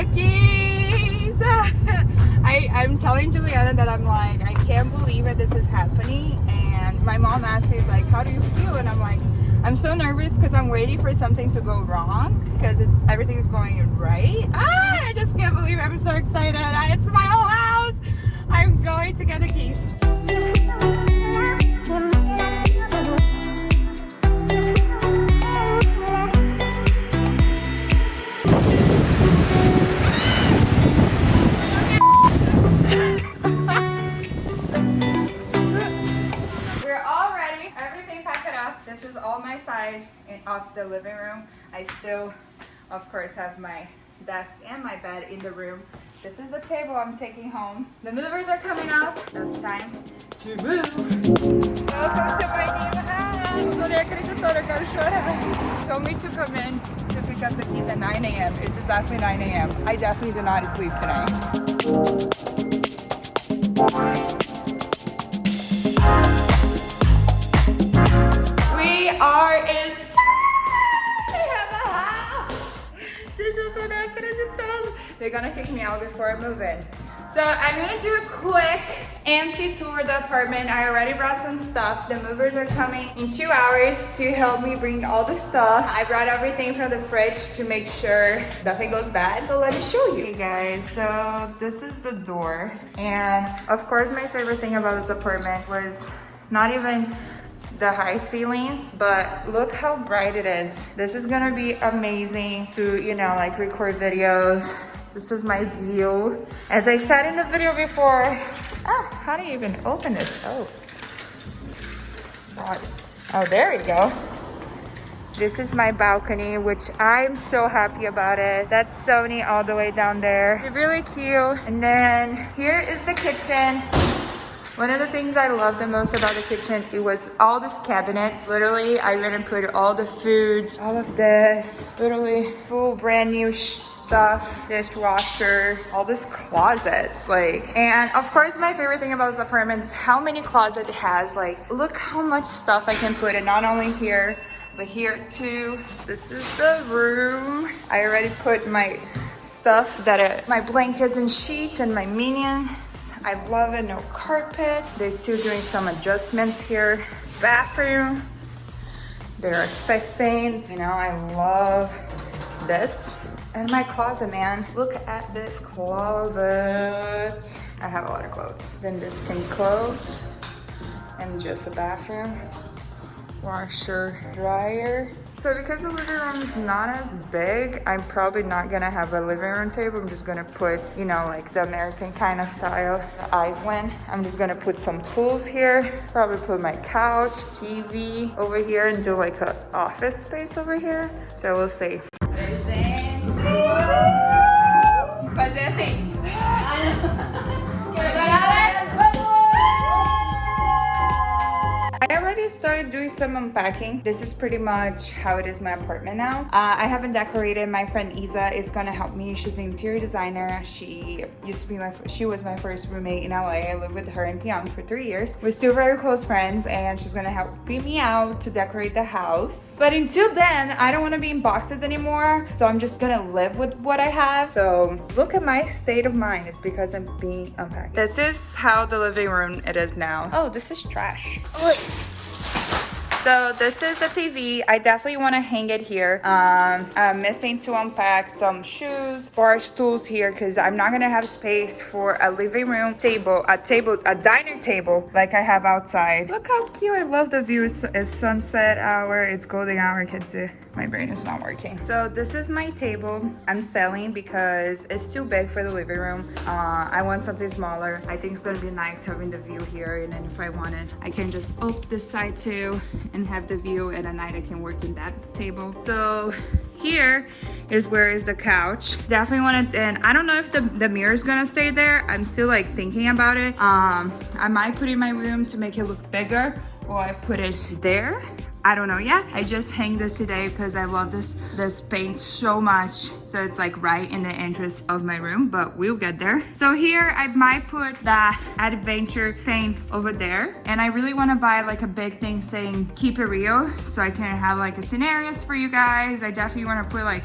the keys. I'm telling Juliana that I'm like, I can't believe that this is happening. And my mom asked me like, how do you feel? And I'm like, I'm so nervous because I'm waiting for something to go wrong because everything's going right. I just can't believe I'm so excited. It's my whole house. I'm going to get the keys. This is all my side of the living room. I still, of course, have my desk and my bed in the room. This is the table I'm taking home. The movers are coming up. So it's time to move. Welcome to my new house. Told me to come in to pick up the keys at 9 a.m. It's exactly 9 a.m. I definitely do not sleep tonight. We are in. I have a house. They're gonna kick me out before I move in. So I'm gonna do a quick empty tour of the apartment. I already brought some stuff. The movers are coming in 2 hours to help me bring all the stuff. I brought everything from the fridge to make sure nothing goes bad. So let me show you. Hey guys, so this is the door. And of course my favorite thing about this apartment was not even the high ceilings, but look how bright it is. This is gonna be amazing to, you know, like record videos. This is my view. As I said in the video before, how do you even open this? Oh, God. Oh, there we go. This is my balcony, which I'm so happy about it. That's Sony all the way down there. It's really cute. And then here is the kitchen. One of the things I love the most about the kitchen, it was all these cabinets. Literally, I went and put all the foods, all of this, literally full brand new stuff, dishwasher, all these closets, like. And of course, my favorite thing about this apartment is how many closets it has. Like, look how much stuff I can put in, not only here, but here too. This is the room. I already put my stuff my blankets and sheets and my minions. I love it, no carpet. They're still doing some adjustments here. Bathroom, they're fixing. You know, I love this. And my closet, man. Look at this closet. I have a lot of clothes. Then this can close. And just a bathroom. Washer, dryer. So because the living room is not as big, I'm probably not gonna have a living room table. I'm just gonna put, you know, like the American kind of style, the island. I'm just gonna put some tools here. Probably put my couch, TV over here and do like an office space over here. So we'll see. I already started doing some unpacking. This is pretty much how it is my apartment now. I haven't decorated. My friend Isa is gonna help me. She's an interior designer. She was my first roommate in LA. I lived with her in Pyongyang for 3 years. We're still very close friends, and she's gonna help beat me out to decorate the house. But until then, I don't want to be in boxes anymore. So I'm just gonna live with what I have. So look at my state of mind. It's because I'm being unpacked. This is how the living room it is now. Oh, this is trash. So this is the TV. I definitely want to hang it here. I'm missing to unpack some shoes, bar stools here, because I'm not gonna have space for a living room table, a dining table like I have outside. Look how cute. I love the view. It's sunset hour. It's golden hour. Kids, my brain is not working. So this is my table. I'm selling because it's too big for the living room. I want something smaller. I think it's gonna be nice having the view here, and then if I wanted, I can just open this side too and have the view, and at night I can work in that table. So here is where is the couch. Definitely want to, and I don't know if the mirror is gonna stay there. I'm still like thinking about it. I might put it in my room to make it look bigger, or I put it there. I don't know yet. I just hang this today because I love this paint so much. So it's like right in the entrance of my room, but we'll get there. So here I might put that adventure paint over there. And I really want to buy like a big thing saying Keep It Rio, so I can have like a scenarios for you guys. I definitely want to put like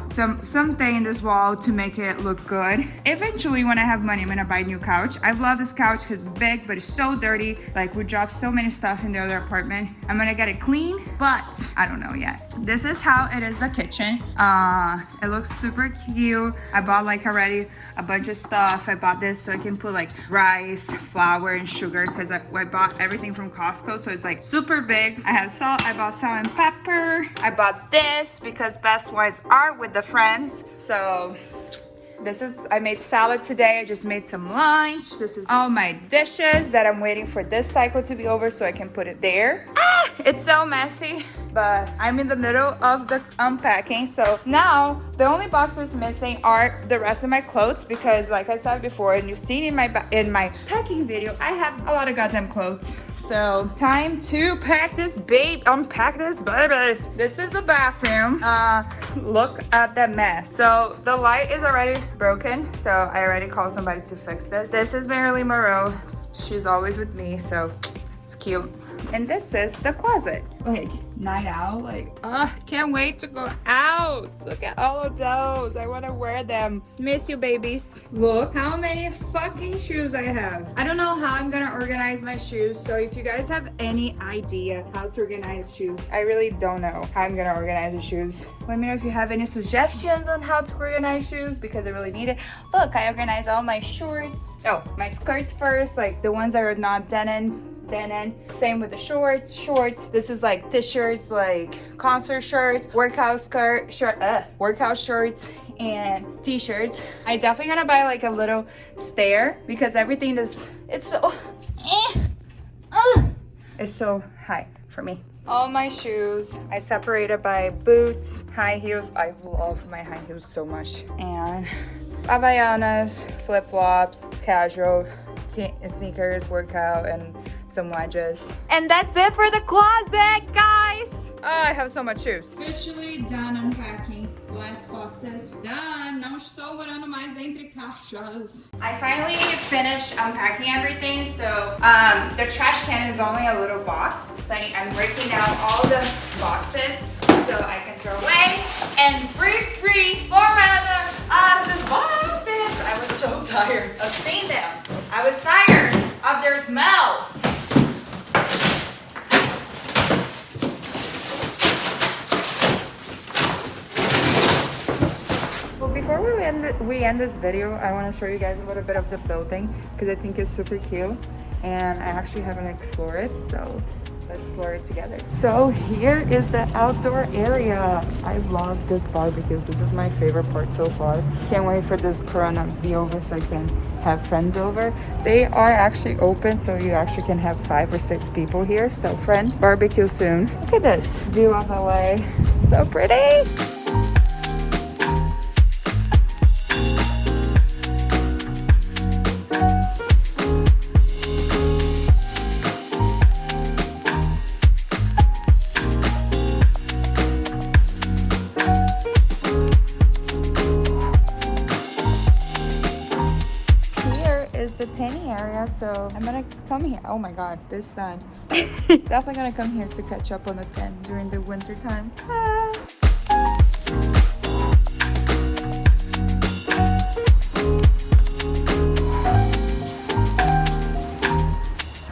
something in this wall to make it look good. Eventually when I have money, I'm gonna buy a new couch. I love this couch because it's big, but it's so dirty. Like we dropped so many stuff in the other apartment. I'm gonna get it clean, but I don't know yet. This is how it is, the kitchen. It looks super cute. I bought like already a bunch of stuff. I bought this so I can put like rice, flour, and sugar because I bought everything from Costco, so it's like super big. I have salt. I bought salt and pepper. I bought this because best wines are with the friends. So this is, I made salad today. I just made some lunch. This is all my dishes that I'm waiting for this cycle to be over so I can put it there. It's so messy, but I'm in the middle of the unpacking. So now the only boxes missing are the rest of my clothes because like I said before, and you've seen in my packing video, I have a lot of goddamn clothes. So time to unpack this babies. This is the bathroom. Look at that mess. So the light is already broken, so I already called somebody to fix this. This is Marilyn Monroe. She's always with me, so it's cute. And this is the closet. Like night out, like can't wait to go out. Look at all of those. I want to wear them. Miss you, babies. Look how many fucking shoes I have. I don't know how I'm gonna organize my shoes, so if you guys have any idea how to organize shoes, I really don't know how I'm gonna organize the shoes. Let me know if you have any suggestions on how to organize shoes because I really need it. Look, I organized all my shorts. Oh, my skirts first, like the ones that are not denim. Same with the shorts. This is like t-shirts, like concert shirts, workout shirts, and t-shirts. I definitely gonna buy like a little stair because everything is, it's so high for me. All my shoes I separated by boots, high heels. I love my high heels so much, and Havaianas, flip-flops, casual sneakers, workout, and some wedges. And that's it for the closet, guys. I have so much shoes. Officially done unpacking. Last boxes done. Não estou morando mais entre caixas. I finally finished unpacking everything. So the trash can is only a little box. So I'm breaking out all the boxes so I can throw away and break free forever out of these boxes. I was so tired of seeing them. I was tired of their smell. Before we end this video, I want to show you guys a little bit of the building because I think it's super cute and I actually haven't explored it, so let's explore it together. So here is the outdoor area. I love this barbecues. This is my favorite part so far. Can't wait for this corona to be over so I can have friends over. They are actually open, so you actually can have 5 or 6 people here. So friends, barbecue soon. Look at this view of LA. So pretty. Area, so I'm gonna come here. Oh my god, this sun. Definitely gonna come here to catch up on the tan during the winter time.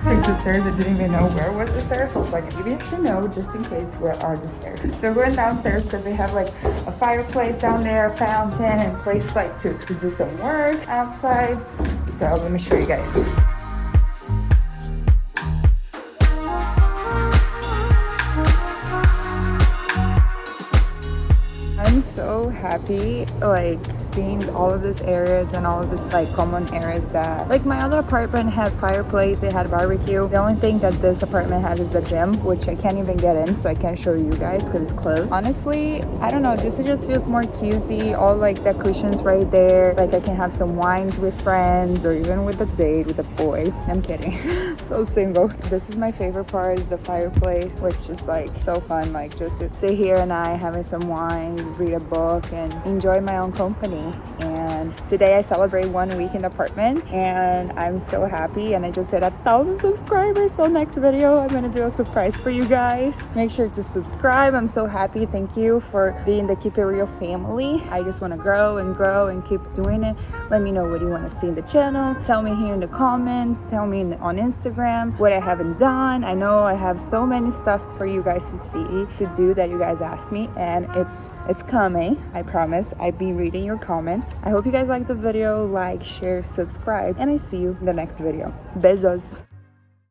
Took the stairs. I didn't even know where was the stairs, so I was like, maybe I should know just in case where are the stairs. So we're going downstairs because they have like a fireplace down there, a fountain, and place like to do some work outside. So let me show you guys. I'm so happy like seeing all of these areas and all of this like common areas that like my other apartment had fireplace, it had barbecue. The only thing that this apartment has is the gym, which I can't even get in, so I can't show you guys because it's closed. Honestly, I don't know, this just feels more cutesy. All like the cushions right there, like I can have some wines with friends or even with a date with a boy. I'm kidding. So single. This is my favorite part, is the fireplace, which is like so fun, like just to sit here and I having some wine, read a book and enjoy my own company. And today I celebrate 1 week in the apartment and I'm so happy, and I just hit 1,000 subscribers. So next video I'm gonna do a surprise for you guys. Make sure to subscribe. I'm so happy. Thank you for being the Keep It Real family. I just want to grow and keep doing it. Let me know what you want to see in the channel. Tell me here in the comments. Tell me on Instagram what I haven't done. I know I have so many stuff for you guys to see, to do, that you guys asked me, and it's coming. I promise. I'll be reading your comments. I hope you guys liked the video. Like, share, subscribe, and I see you in the next video. Besos.